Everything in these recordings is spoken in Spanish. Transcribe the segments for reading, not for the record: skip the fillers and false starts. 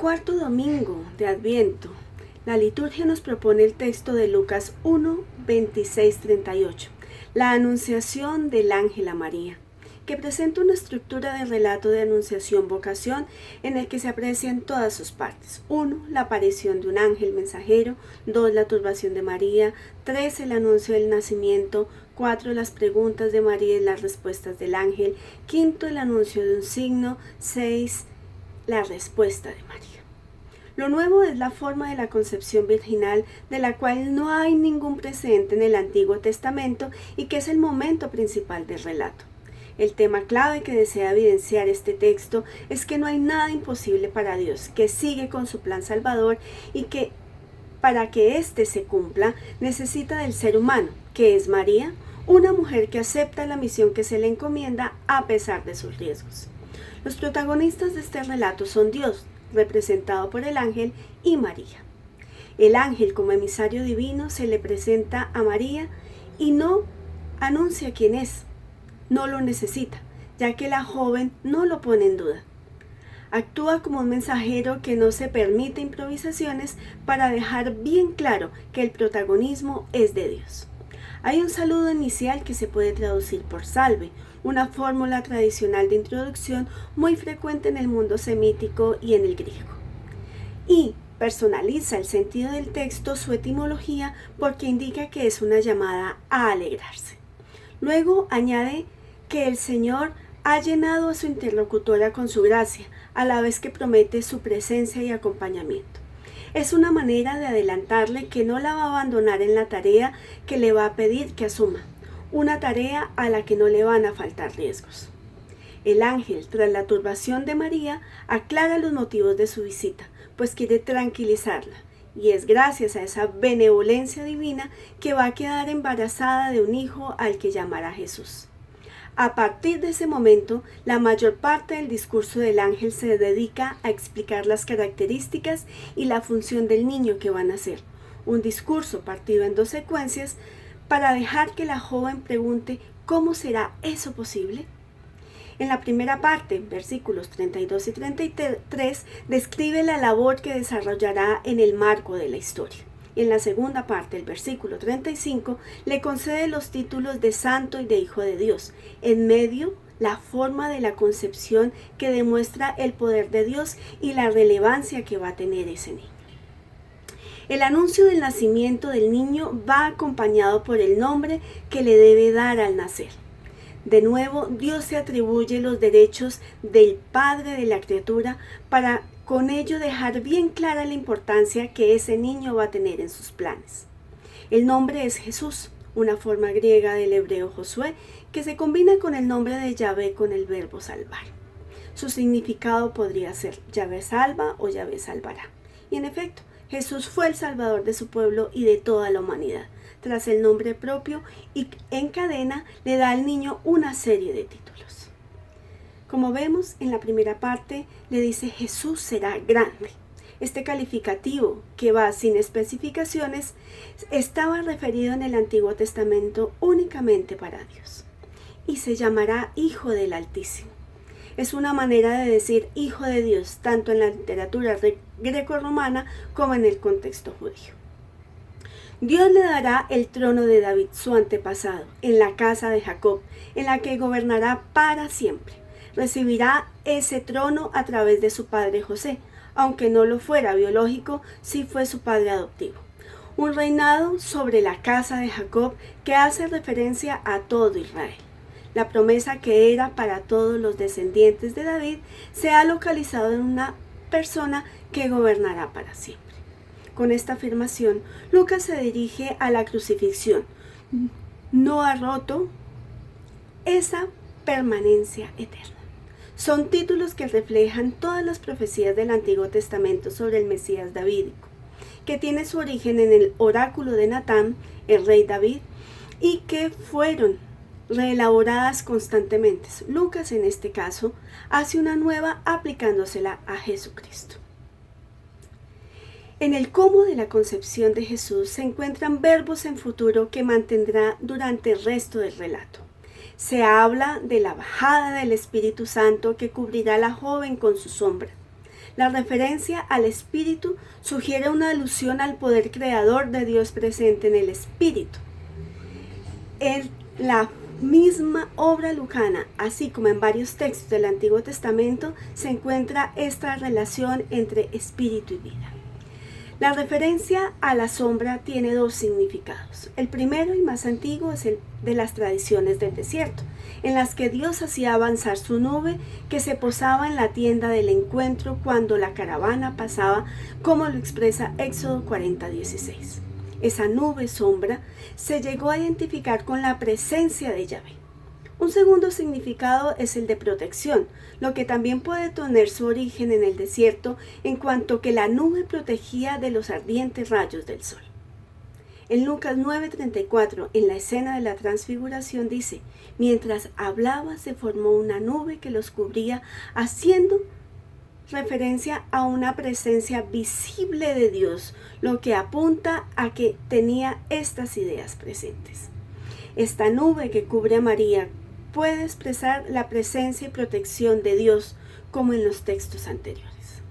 cuarto domingo de Adviento, la liturgia nos propone el texto de Lucas 1, 26, 38, la anunciación del ángel a María, que presenta una estructura de relato de anunciación-vocación en el que se aprecian todas sus partes. 1. La aparición de un ángel mensajero. 2. La turbación de María. 3. El anuncio del nacimiento. 4. Las preguntas de María y las respuestas del ángel. 5. El anuncio de un signo. 6. La respuesta de María. Lo nuevo es la forma de la concepción virginal, de la cual no hay ningún precedente en el Antiguo Testamento y que es el momento principal del relato. El tema clave que desea evidenciar este texto es que no hay nada imposible para Dios, que sigue con su plan salvador y que para que éste se cumpla necesita del ser humano, que es María, una mujer que acepta la misión que se le encomienda a pesar de sus riesgos. Los protagonistas de este relato son Dios, representado por el ángel, y María. El ángel, como emisario divino, se le presenta a María y no anuncia quién es. No lo necesita, ya que la joven no lo pone en duda. Actúa como un mensajero que no se permite improvisaciones para dejar bien claro que el protagonismo es de Dios. Hay un saludo inicial que se puede traducir por salve, una fórmula tradicional de introducción muy frecuente en el mundo semítico y en el griego. Y personaliza el sentido del texto, su etimología, porque indica que es una llamada a alegrarse. Luego añade que el Señor ha llenado a su interlocutora con su gracia, a la vez que promete su presencia y acompañamiento. Es una manera de adelantarle que no la va a abandonar en la tarea que le va a pedir que asuma, una tarea a la que no le van a faltar riesgos. El ángel, tras la turbación de María, aclara los motivos de su visita, pues quiere tranquilizarla, y es gracias a esa benevolencia divina que va a quedar embarazada de un hijo al que llamará Jesús. A partir de ese momento, la mayor parte del discurso del ángel se dedica a explicar las características y la función del niño que va a nacer. Un discurso partido en dos secuencias para dejar que la joven pregunte ¿cómo será eso posible? En la primera parte, versículos 32 y 33, describe la labor que desarrollará en el marco de la historia. Y en la segunda parte, el versículo 35, le concede los títulos de santo y de hijo de Dios. En medio, la forma de la concepción que demuestra el poder de Dios y la relevancia que va a tener ese niño. El anuncio del nacimiento del niño va acompañado por el nombre que le debe dar al nacer. De nuevo, Dios se atribuye los derechos del padre de la criatura para con ello dejar bien clara la importancia que ese niño va a tener en sus planes. El nombre es Jesús, una forma griega del hebreo Josué, que se combina con el nombre de Yahvé con el verbo salvar. Su significado podría ser Yahvé salva o Yahvé salvará. Y en efecto, Jesús fue el salvador de su pueblo y de toda la humanidad. Tras el nombre propio y en cadena le da al niño una serie de títulos. Como vemos en la primera parte, le dice Jesús será grande. Este calificativo, que va sin especificaciones, estaba referido en el Antiguo Testamento únicamente para Dios. Y se llamará Hijo del Altísimo. Es una manera de decir Hijo de Dios, tanto en la literatura greco-romana como en el contexto judío. Dios le dará el trono de David, su antepasado, en la casa de Jacob, en la que gobernará para siempre. Recibirá ese trono a través de su padre José, aunque no lo fuera biológico, sí fue su padre adoptivo. Un reinado sobre la casa de Jacob que hace referencia a todo Israel. La promesa que era para todos los descendientes de David se ha localizado en una persona que gobernará para siempre. Con esta afirmación, Lucas se dirige a la crucifixión. No ha roto esa permanencia eterna. Son títulos que reflejan todas las profecías del Antiguo Testamento sobre el Mesías davídico, que tiene su origen en el oráculo de Natán, el rey David, y que fueron reelaboradas constantemente. Lucas, en este caso, hace una nueva aplicándosela a Jesucristo. En el cómo de la concepción de Jesús se encuentran verbos en futuro que mantendrá durante el resto del relato. Se habla de la bajada del Espíritu Santo que cubrirá a la joven con su sombra. La referencia al espíritu sugiere una alusión al poder creador de Dios presente en el espíritu. En la misma obra lucana, así como en varios textos del Antiguo Testamento, se encuentra esta relación entre espíritu y vida. La referencia a la sombra tiene dos significados. El primero y más antiguo es el de las tradiciones del desierto, en las que Dios hacía avanzar su nube que se posaba en la tienda del encuentro cuando la caravana pasaba, como lo expresa Éxodo 40:16. Esa nube sombra se llegó a identificar con la presencia de Yahvé. Un segundo significado es el de protección, lo que también puede tener su origen en el desierto, en cuanto que la nube protegía de los ardientes rayos del sol. En Lucas 9:34, en la escena de la transfiguración, dice: mientras hablaba se formó una nube que los cubría, haciendo referencia a una presencia visible de Dios, lo que apunta a que tenía estas ideas presentes. Esta nube que cubre a María puede expresar la presencia y protección de Dios, como en los textos anteriores.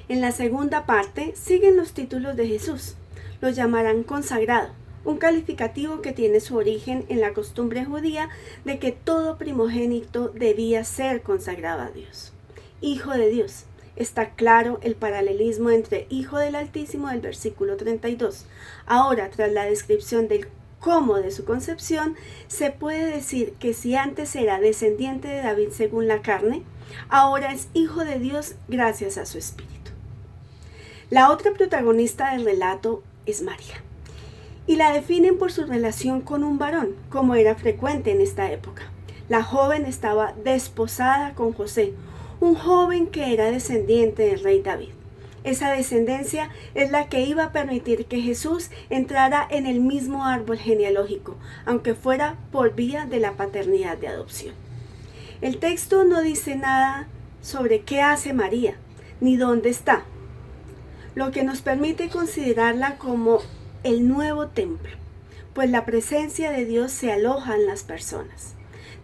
En la segunda parte siguen los títulos de Jesús. Lo llamarán consagrado, un calificativo que tiene su origen en la costumbre judía de que todo primogénito debía ser consagrado a Dios. Hijo de Dios. Está claro el paralelismo entre Hijo del Altísimo del versículo 32. Ahora, tras la descripción del cómo de su concepción, se puede decir que si antes era descendiente de David según la carne, ahora es Hijo de Dios gracias a su Espíritu. La otra protagonista del relato es María, y la definen por su relación con un varón, como era frecuente en esta época. La joven estaba desposada con José, un joven que era descendiente del rey David. Esa descendencia es la que iba a permitir que Jesús entrara en el mismo árbol genealógico, aunque fuera por vía de la paternidad de adopción. El texto no dice nada sobre qué hace María, ni dónde está, lo que nos permite considerarla como el nuevo templo, pues la presencia de Dios se aloja en las personas.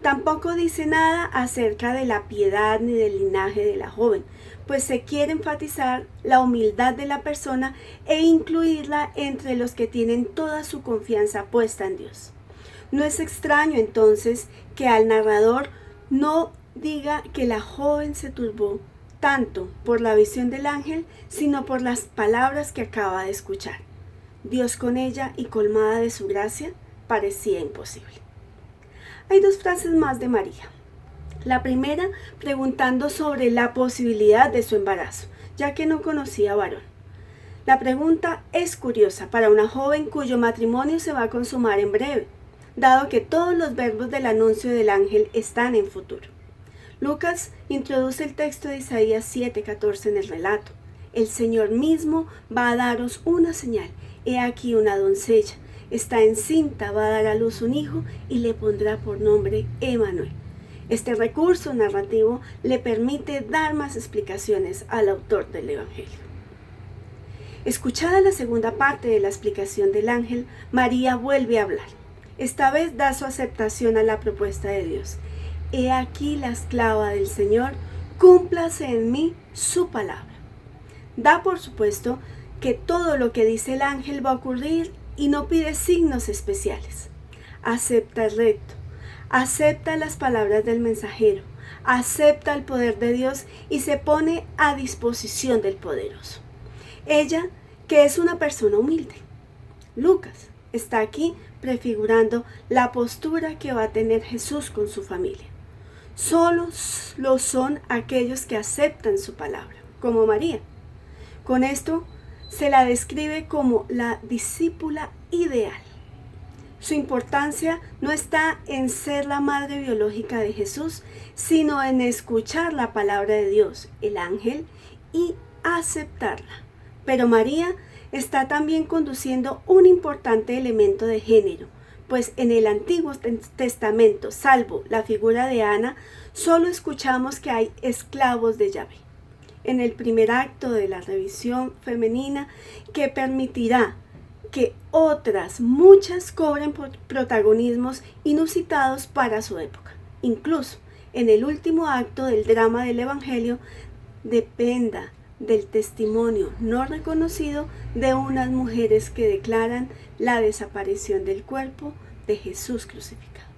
Tampoco dice nada acerca de la piedad ni del linaje de la joven, pues se quiere enfatizar la humildad de la persona e incluirla entre los que tienen toda su confianza puesta en Dios. No es extraño entonces que al narrador no diga que la joven se turbó tanto por la visión del ángel, sino por las palabras que acaba de escuchar. Dios con ella y colmada de su gracia, parecía imposible. Hay dos frases más de María. La primera, preguntando sobre la posibilidad de su embarazo, ya que no conocía varón. La pregunta es curiosa para una joven cuyo matrimonio se va a consumar en breve, dado que todos los verbos del anuncio del ángel están en futuro. Lucas introduce el texto de Isaías 7:14 en el relato. El Señor mismo va a daros una señal. He aquí una doncella. Está encinta, va a dar a luz un hijo y le pondrá por nombre Emmanuel. Este recurso narrativo le permite dar más explicaciones al autor del Evangelio. Escuchada la segunda parte de la explicación del ángel, María vuelve a hablar. Esta vez da su aceptación a la propuesta de Dios. He aquí la esclava del Señor, cúmplase en mí su palabra. Da por supuesto que todo lo que dice el ángel va a ocurrir y no pide signos especiales. Acepta el reto, acepta las palabras del mensajero, acepta el poder de Dios y se pone a disposición del poderoso. Ella, que es una persona humilde. Lucas está aquí prefigurando la postura que va a tener Jesús con su familia. Solo lo son aquellos que aceptan su palabra, como María. Con esto se la describe como la discípula ideal. Su importancia no está en ser la madre biológica de Jesús, sino en escuchar la palabra de Dios, el ángel, y aceptarla. Pero María está también conduciendo un importante elemento de género, pues en el Antiguo Testamento, salvo la figura de Ana, solo escuchamos que hay esclavos de Yahvé. En el primer acto de la revisión femenina, que permitirá que otras muchas cobren protagonismos inusitados para su época. Incluso en el último acto del drama del Evangelio, dependa del testimonio no reconocido de unas mujeres que declaran la desaparición del cuerpo de Jesús crucificado.